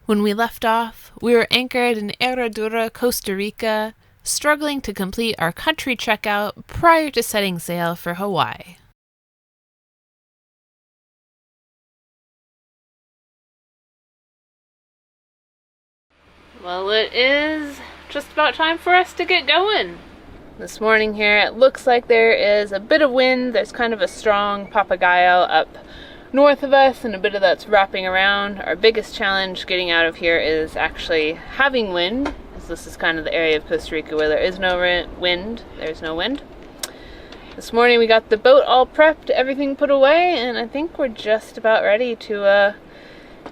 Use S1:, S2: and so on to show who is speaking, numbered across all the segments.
S1: When we left off, we were anchored in Herradura, Costa Rica, struggling to complete our country checkout prior to setting sail for Hawaii. Well, it is just about time for us to get going. This morning here, it looks like there is a bit of wind. There's kind of a strong papagayo up north of us and a bit of that's wrapping around. Our biggest challenge getting out of here is actually having wind, as this is kind of the area of Costa Rica where there is no wind. There's no wind. This morning we got the boat all prepped, everything put away, and I think we're just about ready to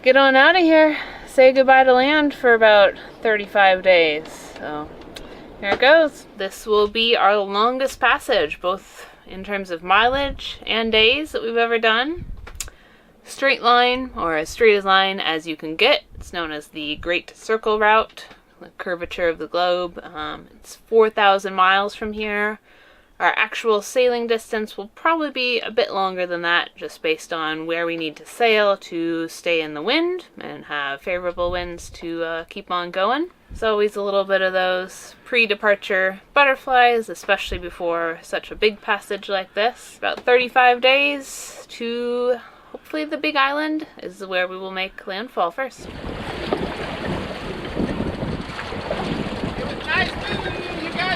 S1: get on out of here. Say goodbye to land for about 35 days. So here it goes. This will be our longest passage, both in terms of mileage and days that we've ever done. Straight line, or as straight as line as you can get. It's known as the Great Circle Route, the curvature of the globe. It's 4,000 miles from here. Our actual sailing distance will probably be a bit longer than that, just based on where we need to sail to stay in the wind and have favorable winds to keep on going. There's always a little bit of those pre-departure butterflies, especially before such a big passage like this. About 35 days to hopefully the big island is where we will make landfall first.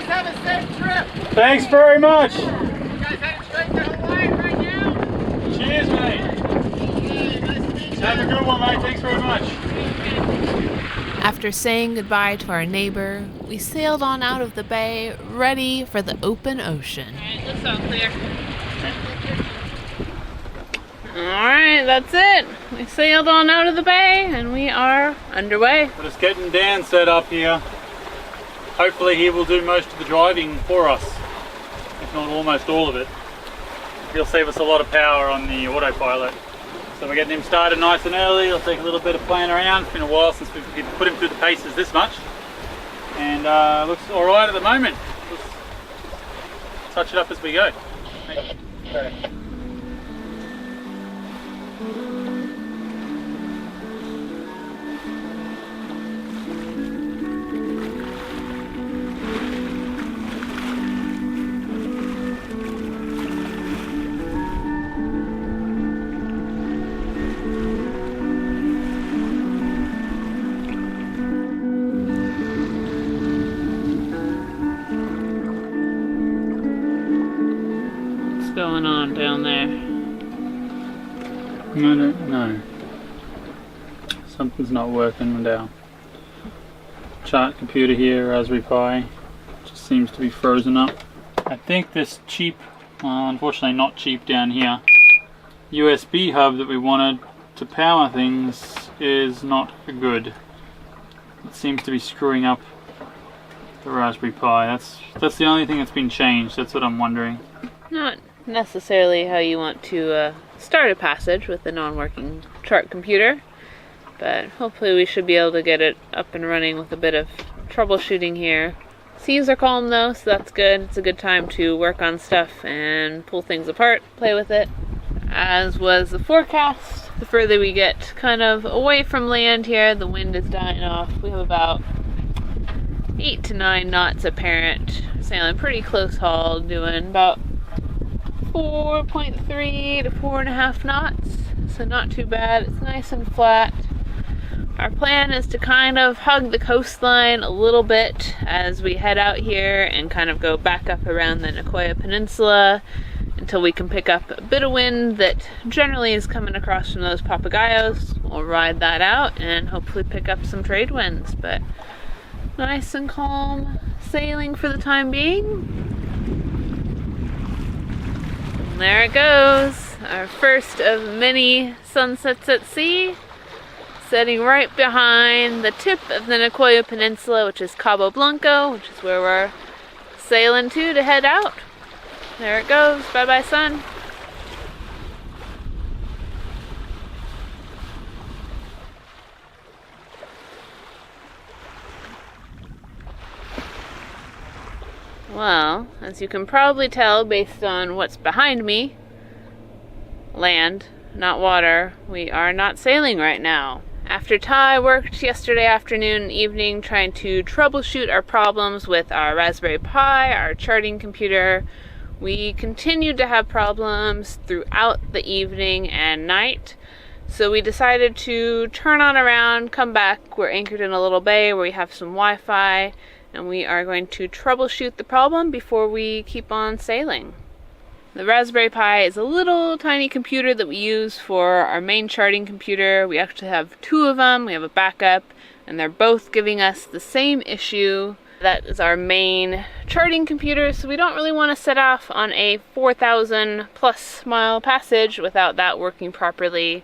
S2: Have a safe trip.
S3: Thanks very much.
S2: You guys headed straight to Hawaii right now?
S3: Cheers, mate.
S2: Hey, nice to meet you.
S3: Have a good one, mate. Thanks very much.
S1: After saying goodbye to our neighbor, we sailed on out of the bay, ready for the open ocean.
S2: Alright, looks all clear.
S1: Alright, that's it. We sailed on out of the bay and we are underway.
S3: We're just getting Dan set up here. Hopefully he will do most of the driving for us, if not almost all of it. He'll save us a lot of power on the autopilot. So we're getting him started nice and early. It'll take a little bit of playing around. It's been a while since we've put him through the paces this much. And looks alright at the moment. Just touch it up as we go. Okay.
S1: Going on down there?
S3: I don't know. Something's not working with our chart computer here, Raspberry Pi. Just seems to be frozen up. I think this cheap, unfortunately not cheap down here, USB hub that we wanted to power things is not good. It seems to be screwing up the Raspberry Pi. That's the only thing that's been changed. That's what I'm wondering.
S1: Not necessarily how you want to start a passage with a non-working chart computer, but hopefully we should be able to get it up and running with a bit of troubleshooting here. Seas are calm though, so that's good. It's a good time to work on stuff and pull things apart, play with it. As was the forecast, the further we get kind of away from land here, the wind is dying off. We have about 8 to 9 knots apparent, sailing pretty close haul, doing about 4.3 to 4.5 knots, so not too bad. It's nice and flat. Our plan is to kind of hug the coastline a little bit as we head out here and kind of go back up around the Nicoya Peninsula until we can pick up a bit of wind that generally is coming across from those papagayos. We'll ride that out and hopefully pick up some trade winds, but nice and calm sailing for the time being. There it goes, our first of many sunsets at sea, setting right behind the tip of the Nicoya Peninsula, which is Cabo Blanco, which is where we're sailing to head out. There it goes, bye bye sun. Well, as you can probably tell based on what's behind me, land, not water, we are not sailing right now. After Ty worked yesterday afternoon and evening trying to troubleshoot our problems with our Raspberry Pi, our charting computer, we continued to have problems throughout the evening and night. So we decided to turn on around, come back. We're anchored in a little bay where we have some Wi-Fi, and we are going to troubleshoot the problem before we keep on sailing. The Raspberry Pi is a little tiny computer that we use for our main charting computer. We actually have two of them. We have a backup, and they're both giving us the same issue. That is our main charting computer, so we don't really want to set off on a 4,000 plus mile passage without that working properly.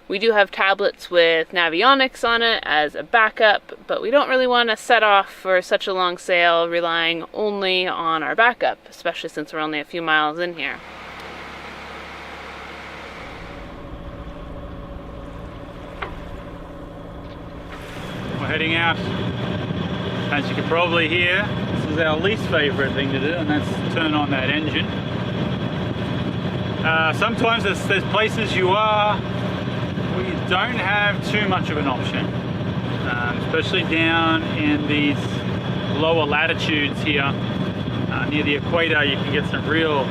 S1: We do have tablets with Navionics on it as a backup, but we don't really want to set off for such a long sail relying only on our backup, especially since we're only a few miles in here.
S3: We're heading out. As you can probably hear, this is our least favorite thing to do, and that's turn on that engine. Sometimes there's places you are where you don't have too much of an option, especially down in these lower latitudes here near the equator. You can get some real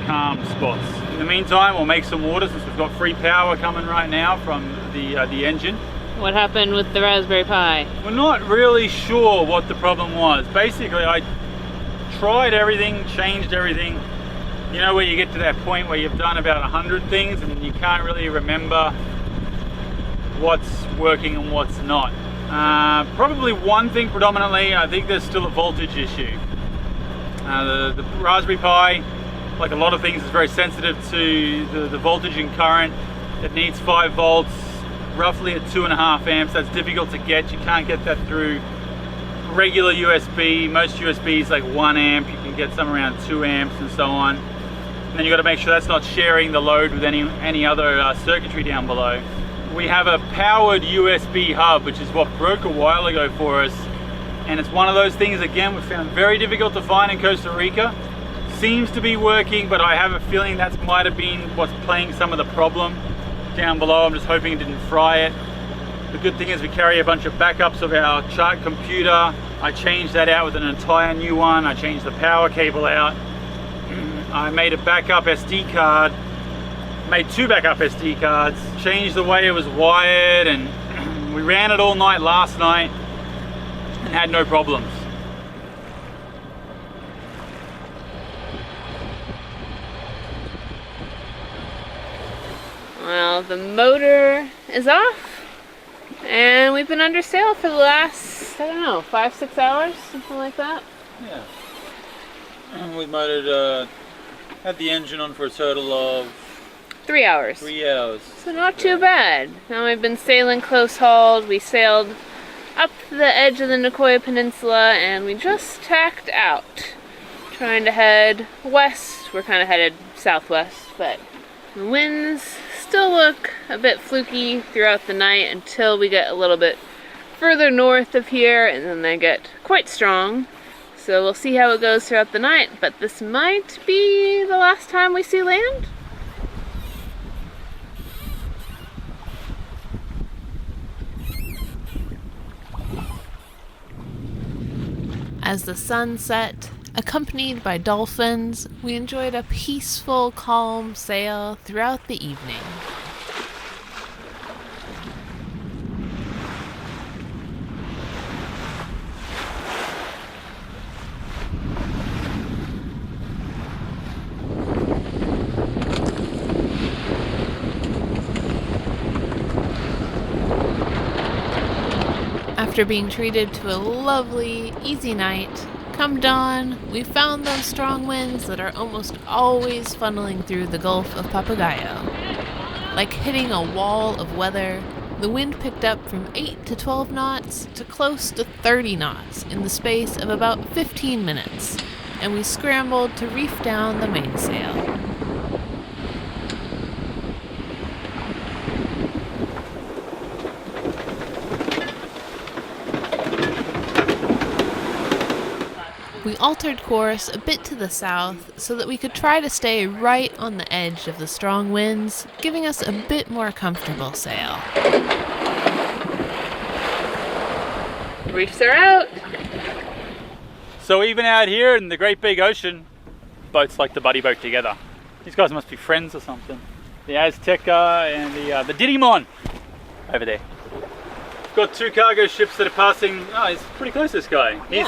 S3: calm spots. In the meantime, we'll make some water since we've got free power coming right now from the engine.
S1: What happened with the Raspberry Pi?
S3: We're not really sure what the problem was. Basically, I tried everything, changed everything. You know where you get to that point where you've done about 100 things and you can't really remember what's working and what's not. Probably one thing predominantly, I think there's still a voltage issue. The Raspberry Pi, like a lot of things, is very sensitive to the voltage and current. It needs 5 volts, roughly at 2.5 amps. That's difficult to get. You can't get that through regular USB. Most USBs like 1 amp. You can get some around 2 amps and so on. And then you've got to make sure that's not sharing the load with any other circuitry down below. We have a powered USB hub, which is what broke a while ago for us. And it's one of those things, again, we found very difficult to find in Costa Rica. Seems to be working, but I have a feeling that might have been what's playing some of the problem down below. I'm just hoping it didn't fry it. The good thing is we carry a bunch of backups of our chart computer. I changed that out with an entire new one. I changed the power cable out. I made a backup SD card, made 2 backup SD cards, changed the way it was wired, and we ran it all night last night and had no problems.
S1: Well, the motor is off, and we've been under sail for the last, I don't know, 5-6 hours, something like that.
S3: Yeah. We motored, had the engine on for a total of
S1: 3 hours.
S3: 3 hours.
S1: So not too bad. Now we've been sailing close hauled. We sailed up the edge of the Nicoya Peninsula, and we just tacked out, trying to head west. We're kind of headed southwest, but the winds still look a bit fluky throughout the night until we get a little bit further north of here, and then they get quite strong. So we'll see how it goes throughout the night, but this might be the last time we see land. As the sun set, accompanied by dolphins, we enjoyed a peaceful, calm sail throughout the evening. After being treated to a lovely, easy night, come dawn, we found those strong winds that are almost always funneling through the Gulf of Papagayo. Like hitting a wall of weather, the wind picked up from 8 to 12 knots to close to 30 knots in the space of about 15 minutes, and we scrambled to reef down the mainsail. We altered course a bit to the south so that we could try to stay right on the edge of the strong winds, giving us a bit more comfortable sail. Reefs are out.
S3: So even out here in the great big ocean, boats like to buddy boat together. These guys must be friends or something. The Azteca and the Didymon over there. We've got two cargo ships that are passing. Oh, he's pretty close, this guy. He's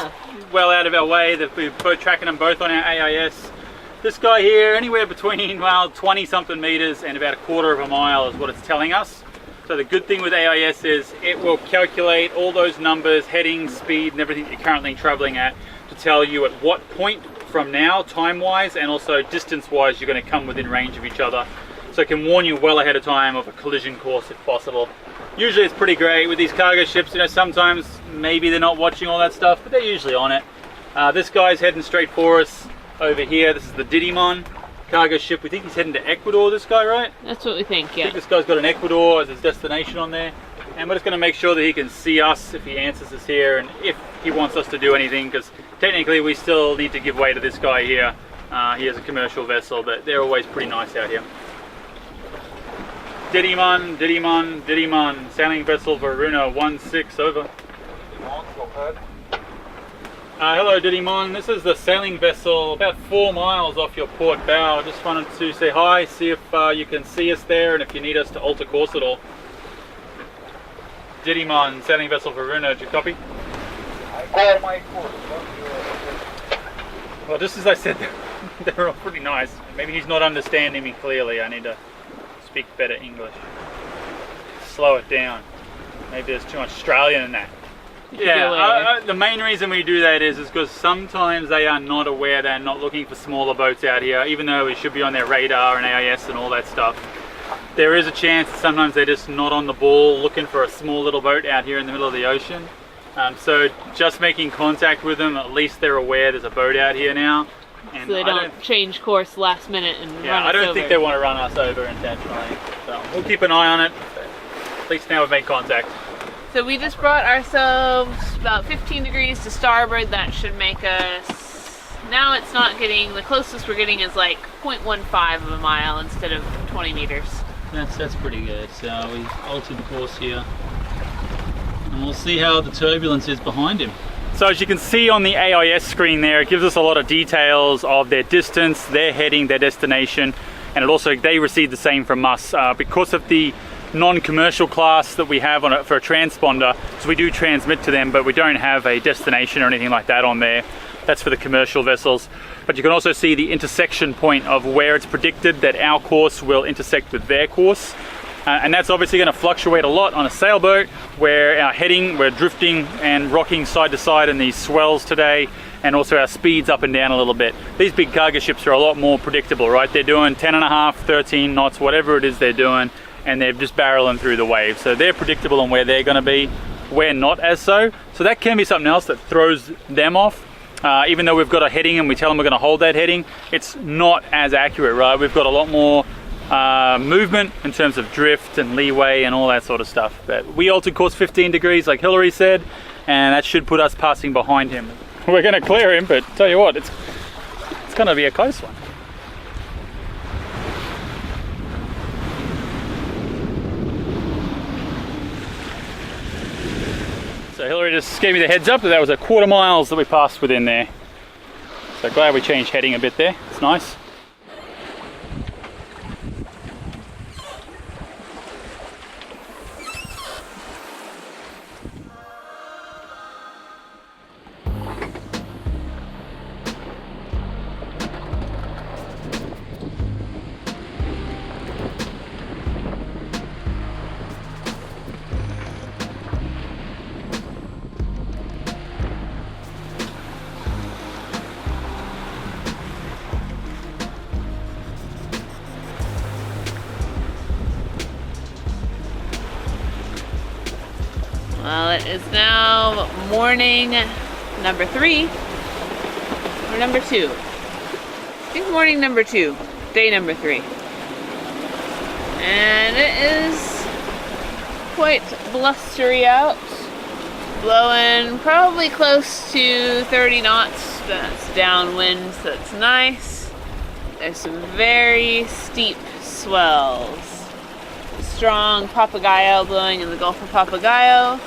S3: well out of our way. We're both tracking them both on our AIS. This guy here, anywhere between, well, 20 something meters and about a quarter of a mile is what it's telling us. So the good thing with AIS is it will calculate all those numbers, heading, speed, and everything you're currently traveling at to tell you at what point from now, time-wise, and also distance-wise, you're going to come within range of each other. So it can warn you well ahead of time of a collision course if possible. Usually it's pretty great with these cargo ships. You know, sometimes maybe they're not watching all that stuff, but they're usually on it. This guy's heading straight for us over here. This is the Didymon cargo ship. We think he's heading to Ecuador, this guy, right?
S1: That's what we think, yeah.
S3: I think this guy's got an Ecuador as his destination on there. And we're just going to make sure that he can see us if he answers us here and if he wants us to do anything, because technically we still need to give way to this guy here. He has a commercial vessel, but they're always pretty nice out here. Didymon, Didymon, Didymon, sailing vessel Varuna 16, over. Hello Didymon, this is the sailing vessel about 4 miles off your port bow. Just wanted to say hi, see if you can see us there and if you need us to alter course at all. Didymon, sailing vessel Varuna, do you copy?
S2: I call my course.
S3: Well, just as I said, they're all pretty nice. Maybe he's not understanding me clearly. I need to speak better English. Slow it down. Maybe there's too much Australian in that. Yeah, the main reason we do that is because sometimes they are not aware, they're not looking for smaller boats out here, even though we should be on their radar and AIS and all that stuff. There is a chance that sometimes they're just not on the ball looking for a small little boat out here in the middle of the ocean. So just making contact with them, at least they're aware there's a boat out here now. And
S1: so they don't change course last minute and run us over.
S3: I don't think they want to run us over intentionally. So we'll keep an eye on it. At least now we've made contact.
S1: So we just brought ourselves about 15 degrees to starboard. That should make us, now it's not getting, the closest we're getting is like 0.15 of a mile instead of 20 meters.
S3: That's pretty good. So we've altered the course here. And we'll see how the turbulence is behind him. So as you can see on the AIS screen there, it gives us a lot of details of their distance, their heading, their destination, and it also, they receive the same from us. Because of the non-commercial class that we have on it for a transponder, so we do transmit to them, but we don't have a destination or anything like that on there. That's for the commercial vessels. But you can also see the intersection point of where it's predicted that our course will intersect with their course. And that's obviously going to fluctuate a lot on a sailboat where our heading, we're drifting and rocking side to side in these swells today, and also our speeds up and down a little bit. These big cargo ships are a lot more predictable, right? They're doing 10.5, 13 knots, whatever it is they're doing, and they're just barreling through the waves. So they're predictable on where they're going to be. We're not as so. So that can be something else that throws them off. Even though we've got a heading and we tell them we're going to hold that heading, it's not as accurate, right? We've got a lot more movement in terms of drift and leeway and all that sort of stuff. But we altered course 15 degrees like Hillary said, and that should put us passing behind him. We're going to clear him, but tell you what, it's going to be a close one. So Hillary just gave me the heads up that was a quarter miles that we passed within there. So glad we changed heading a bit there, it's nice.
S1: Well, it is now morning number 3, or number 2. I think morning number 2, day number 3. And it is quite blustery out, blowing probably close to 30 knots, but that's downwind, so it's nice. There's some very steep swells. Strong Papagayo blowing in the Gulf of Papagayo.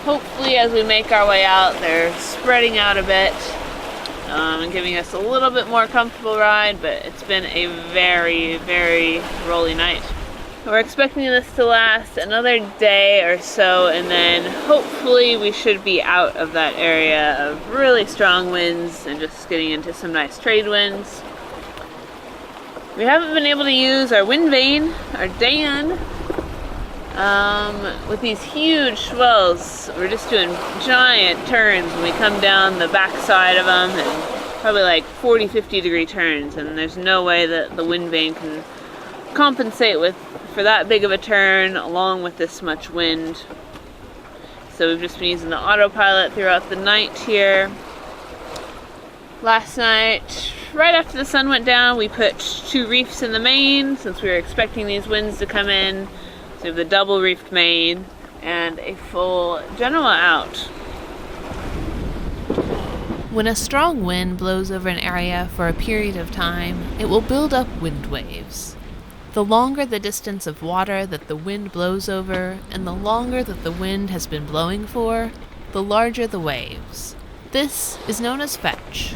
S1: hopefully as we make our way out, they're spreading out a bit and giving us a little bit more comfortable ride, but it's been a very, very rolly night. We're expecting this to last another day or so, and then hopefully we should be out of that area of really strong winds and just getting into some nice trade winds. We haven't been able to use our wind vane, our Dan, with these huge swells. We're just doing giant turns when we come down the back side of them, and probably like 40-50 degree turns, and there's no way that the wind vane can compensate for that big of a turn along with this much wind. So we've just been using the autopilot throughout the night here. Last night, right after the sun went down, we put 2 reefs in the main since we were expecting these winds to come in. So we have the double reefed main and a full Genoa out.
S4: When a strong wind blows over an area for a period of time, it will build up wind waves. The longer the distance of water that the wind blows over, and the longer that the wind has been blowing for, the larger the waves. This is known as fetch.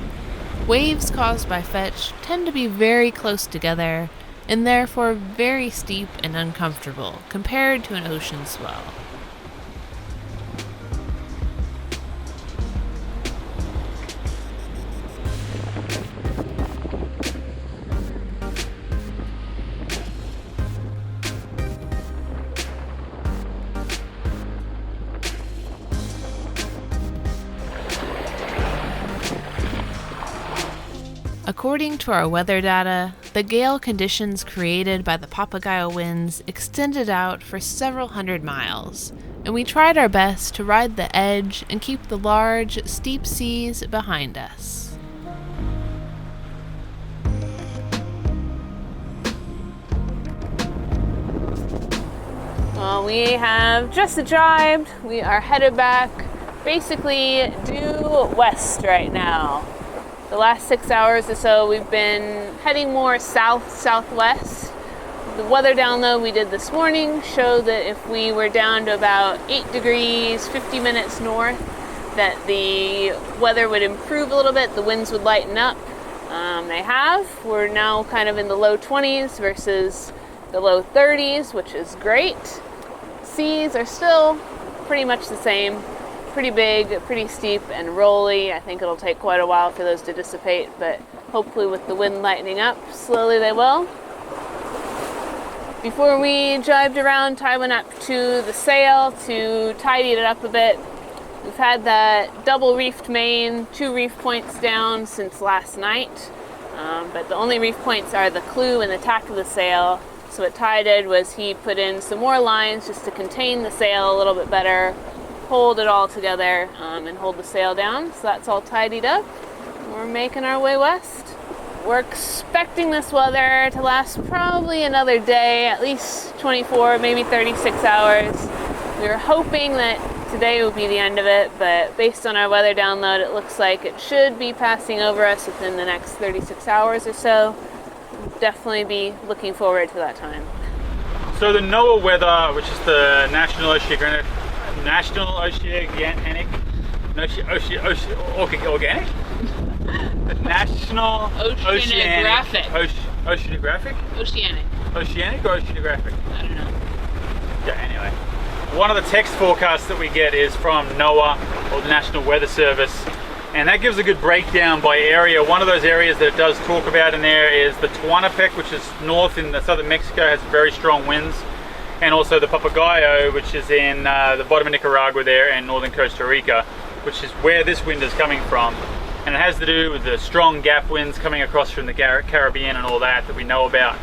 S4: Waves caused by fetch tend to be very close together, and therefore very steep and uncomfortable compared to an ocean swell. According to our weather data, the gale conditions created by the Papagayo winds extended out for several hundred miles, and we tried our best to ride the edge and keep the large, steep seas behind us.
S1: Well, we have just arrived. We are headed back basically due west right now. The last 6 hours or so, we've been heading more south-southwest. The weather download we did this morning showed that if we were down to about 8 degrees, 50 minutes north, that the weather would improve a little bit, the winds would lighten up. They have. We're now kind of in the low 20s versus the low 30s, which is great. Seas are still pretty much the same. Pretty big, pretty steep and rolly. I think it'll take quite a while for those to dissipate, but hopefully with the wind lightening up, slowly they will. Before we jibed around, Ty went up to the sail to tidy it up a bit. We've had that double reefed main, 2 reef points down since last night, but the only reef points are the clew and the tack of the sail. So what Ty did was he put in some more lines just to contain the sail a little bit better, hold it all together, and hold the sail down. So that's all tidied up. We're making our way west. We're expecting this weather to last probably another day, at least 24, maybe 36 hours. We were hoping that today would be the end of it, but based on our weather download, it looks like it should be passing over us within the next 36 hours or so. We'll definitely be looking forward to that time.
S3: So the NOAA weather, which is the National Oceanic Organic? The National
S1: Oceanographic.
S3: Oceanographic?
S1: Oceanic.
S3: Oceanic or oceanographic?
S1: I don't know.
S3: Yeah, anyway. One of the text forecasts that we get is from NOAA, or the National Weather Service, and that gives a good breakdown by area. One of those areas that it does talk about in there is the Tehuantepec, which is north in the southern Mexico, has very strong winds, and also the Papagayo, which is in the bottom of Nicaragua there, and northern Costa Rica, which is where this wind is coming from. And it has to do with the strong gap winds coming across from the Caribbean and all that we know about.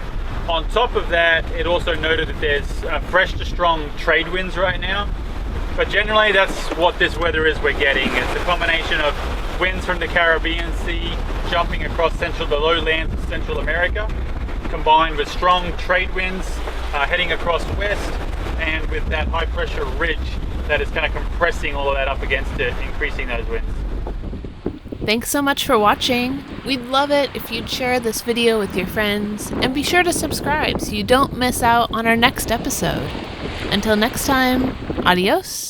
S3: On top of that, it also noted that there's fresh to strong trade winds right now. But generally, that's what this weather is we're getting. It's a combination of winds from the Caribbean Sea jumping across the lowlands of Central America, combined with strong trade winds heading across west, and with that high pressure ridge that is kind of compressing all of that up against it, increasing those winds.
S4: Thanks so much for watching. We'd love it if you'd share this video with your friends, and be sure to subscribe so you don't miss out on our next episode. Until next time, adios.